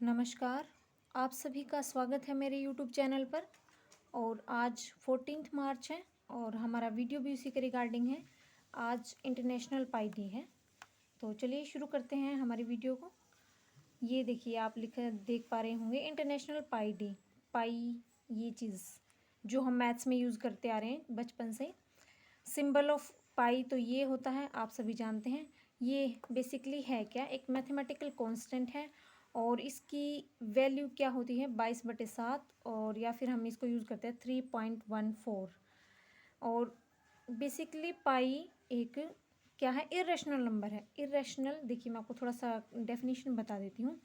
नमस्कार, आप सभी का स्वागत है मेरे यूट्यूब चैनल पर। और आज 14 मार्च है और हमारा वीडियो भी उसी के रिगार्डिंग है। आज इंटरनेशनल पाई डे है, तो चलिए शुरू करते हैं हमारी वीडियो को। ये देखिए, आप देख पा रहे होंगे इंटरनेशनल पाई डे। पाई, ये चीज़ जो हम मैथ्स में यूज़ करते आ रहे हैं बचपन से। सिंबल ऑफ पाई तो ये होता है, आप सभी जानते हैं। ये बेसिकली है क्या, एक मैथमेटिकल कांस्टेंट है और इसकी वैल्यू क्या होती है 22/7, और या फिर हम इसको यूज़ करते हैं 3.14। और बेसिकली पाई एक क्या है, इरेशनल नंबर है। इरेशनल, देखिए मैं आपको थोड़ा सा डेफिनेशन बता देती हूँ।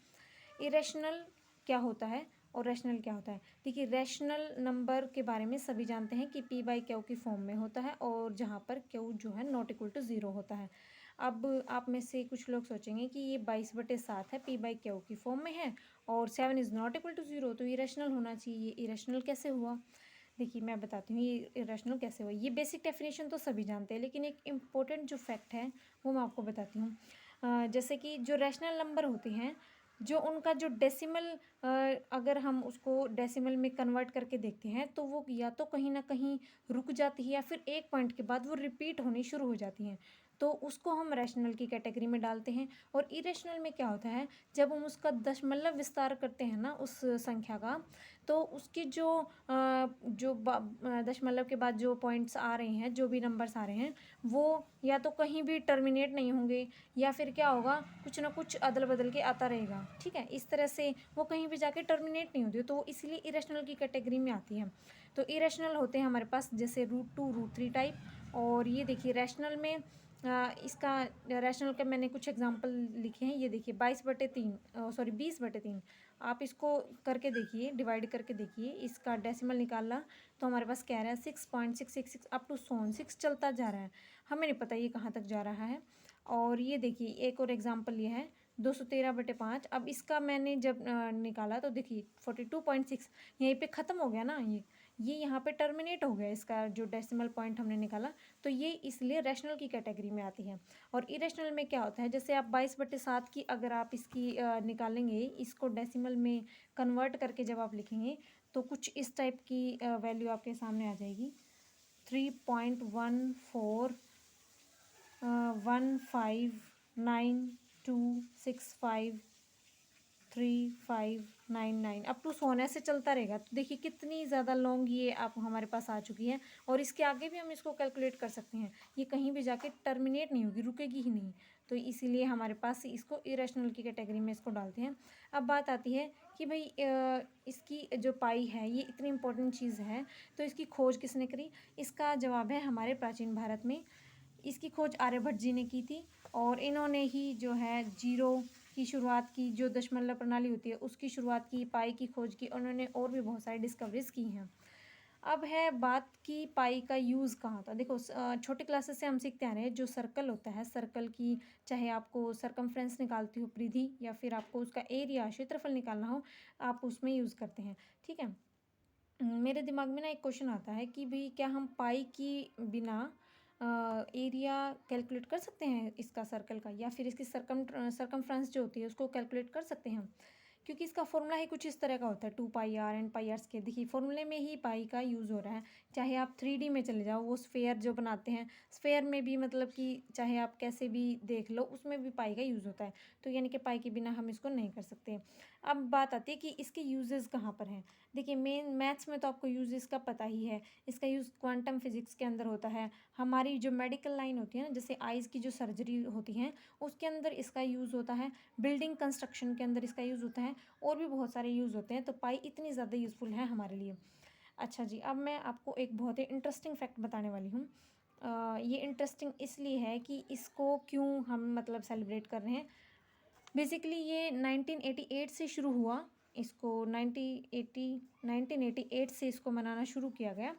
इरेशनल क्या होता है और रैशनल क्या होता है। देखिए, रैशनल नंबर के बारे में सभी जानते हैं कि p/q की फॉर्म में होता है और जहाँ पर q जो है नॉट इक्वल टू 0 होता है। अब आप में से कुछ लोग सोचेंगे कि ये 22/7 है, p/q की फॉर्म में है और 7 इज़ नॉट इक्वल टू 0, तो ये रैशनल होना चाहिए। ये इरेशनल कैसे हुआ? देखिए मैं बताती हूँ ये इरेशनल कैसे हुआ। ये बेसिक डेफिनेशन तो सभी जानते हैं, लेकिन एक इम्पोर्टेंट जो फैक्ट है वो मैं आपको बताती हूँ। जैसे कि जो रैशनल नंबर होते हैं, जो उनका जो डेसिमल, अगर हम उसको डेसिमल में कन्वर्ट करके देखते हैं तो वो या तो कहीं ना कहीं रुक जाती है या फिर एक पॉइंट के बाद वो रिपीट होनी शुरू हो जाती हैं, तो उसको हम रैशनल की कैटेगरी में डालते हैं। और इरेशनल में क्या होता है, जब हम उसका दशमलव विस्तार करते हैं ना उस संख्या का, तो उसकी दशमलव के बाद जो पॉइंट्स आ रहे हैं, जो भी नंबर्स आ रहे हैं, वो या तो कहीं भी टर्मिनेट नहीं होंगे या फिर क्या होगा, कुछ ना कुछ अदल बदल के आता रहेगा। ठीक है, इस तरह से वो कहीं भी जाके टर्मिनेट नहीं होती, तो वो इसीलिए इरेशनल की कैटेगरी में आती है। तो इरेशनल होते हैं हमारे पास जैसे √2, √3 टाइप। और ये देखिए रैशनल में इसका रैशनल का मैंने कुछ एग्जांपल लिखे हैं। ये देखिए 20/3 आप इसको करके देखिए, डिवाइड करके देखिए, इसका डेसिमल निकाला तो हमारे पास कह रहा है 6.666 अप टू 6 चलता जा रहा है। हमें नहीं पता ये कहाँ तक जा रहा है। और ये देखिए एक और एग्जांपल ये है 213/5। अब इसका मैंने जब निकाला तो देखिए 42.6 यहीं पे ख़त्म हो गया ना। ये यहाँ पे टर्मिनेट हो गया, इसका जो डेसिमल पॉइंट हमने निकाला। तो ये इसलिए रैशनल की कैटेगरी में आती है। और इरेशनल में क्या होता है, जैसे आप 22/7 की अगर आप इसकी निकालेंगे, इसको डेसिमल में कन्वर्ट करके जब आप लिखेंगे तो कुछ इस टाइप की वैल्यू आपके सामने आ जाएगी। 3.141592653599 अप टू 100 ऐसे चलता रहेगा। तो देखिए कितनी ज़्यादा लॉन्ग ये आप हमारे पास आ चुकी है। और इसके आगे भी हम इसको कैलकुलेट कर सकते हैं, ये कहीं भी जाके टर्मिनेट नहीं होगी, रुकेगी ही नहीं। तो इसीलिए हमारे पास इसको इरेशनल की कैटेगरी में इसको डालते हैं। अब बात आती है कि भाई इसकी जो पाई है ये इतनी इंपॉर्टेंट चीज़ है, तो इसकी खोज किसने करी? इसका जवाब है हमारे प्राचीन भारत में। इसकी खोज आर्यभट्ट जी ने की थी और इन्होंने ही जो है जीरो की शुरुआत की, जो दशमलव प्रणाली होती है उसकी शुरुआत की, पाई की खोज की उन्होंने, और भी बहुत सारी डिस्कवरीज की हैं। अब है बात की पाई का यूज़ कहाँ था। देखो छोटी क्लासेस से हम सीखते आ रहे हैं, जो सर्कल होता है, सर्कल की चाहे आपको सरकमफ्रेंस निकालती हो, परिधि, या फिर आपको उसका एरिया, क्षेत्रफल निकालना हो, आप उसमें यूज़ करते हैं। ठीक है, मेरे दिमाग में ना एक क्वेश्चन आता है कि भाई क्या हम पाई की बिना एरिया कैलकुलेट कर सकते हैं इसका, सर्कल का, या फिर इसकी सरकमफ्रेंस जो होती है उसको कैलकुलेट कर सकते हैं? क्योंकि इसका फॉर्मूला ही कुछ इस तरह का होता है, 2πr एंड πr²। देखिए फॉर्मूले में ही पाई का यूज़ हो रहा है। चाहे आप 3D में चले जाओ, वो स्फेयर जो बनाते हैं, स्फेयर में भी मतलब कि चाहे आप कैसे भी देख लो, उसमें भी पाई का यूज़ होता है। तो यानी कि पाई के बिना हम इसको नहीं कर सकते। अब बात आती है कि इसके यूजेस कहाँ पर हैं। देखिए मेन मैथ्स में तो आपको यूजेस का पता ही है। इसका यूज़ क्वांटम फिजिक्स के अंदर होता है। हमारी जो मेडिकल लाइन होती है ना, जैसे आइज़ की जो सर्जरी होती है उसके अंदर इसका यूज़ होता है। बिल्डिंग कंस्ट्रक्शन के अंदर इसका यूज़ होता है, और भी बहुत सारे यूज़ होते हैं। तो पाई इतनी ज़्यादा यूज़फुल है हमारे लिए। अच्छा जी, अब मैं आपको एक बहुत ही इंटरेस्टिंग फैक्ट बताने वाली हूँ। ये इंटरेस्टिंग इसलिए है कि इसको क्यों हम मतलब सेलिब्रेट कर रहे हैं। बेसिकली ये 1988 से शुरू हुआ। इसको 1988 से इसको मनाना शुरू किया गया।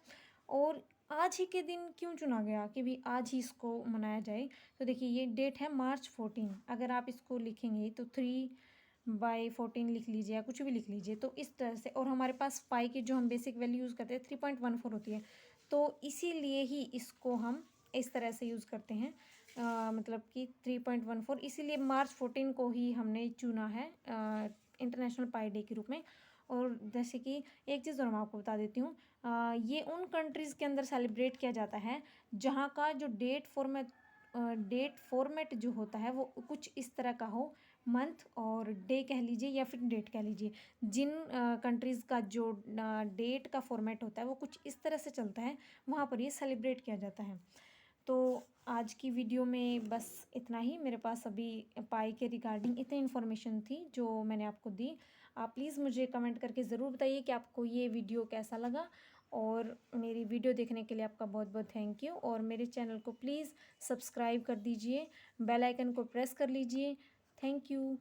और आज ही के दिन क्यों चुना गया कि भी आज ही इसको मनाया जाए? तो देखिए ये डेट है March 14। अगर आप इसको लिखेंगे तो 3/14 लिख लीजिए या कुछ भी लिख लीजिए, तो इस तरह से। और हमारे पास पाई की जो हम बेसिक वैल्यू यूज़ करते हैं 3.14 होती है, तो इसीलिए ही इसको हम इस तरह से यूज़ करते हैं। मतलब कि 3.14, इसीलिए March 14 को ही हमने चुना है इंटरनेशनल इंटरनेशनल पाई डे के रूप में। और जैसे कि एक चीज़ और मैं आपको बता देती हूँ, ये उन कंट्रीज़ के अंदर सेलिब्रेट किया जाता है जहाँ का जो डेट फॉर्मेट जो होता है वो कुछ इस तरह का हो, मंथ और डे कह लीजिए या फिर डेट कह लीजिए। जिन कंट्रीज़ का जो डेट का फॉर्मेट होता है वो कुछ इस तरह से चलता है, वहाँ पर ये सेलिब्रेट किया जाता है। तो आज की वीडियो में बस इतना ही। मेरे पास अभी पाई के रिगार्डिंग इतनी इन्फॉर्मेशन थी जो मैंने आपको दी। आप प्लीज़ मुझे कमेंट करके ज़रूर बताइए कि आपको ये वीडियो कैसा लगा, और मेरी वीडियो देखने के लिए आपका बहुत बहुत थैंक यू। और मेरे चैनल को प्लीज़ सब्सक्राइब कर दीजिए, बेल आइकन को प्रेस कर लीजिए। Thank you.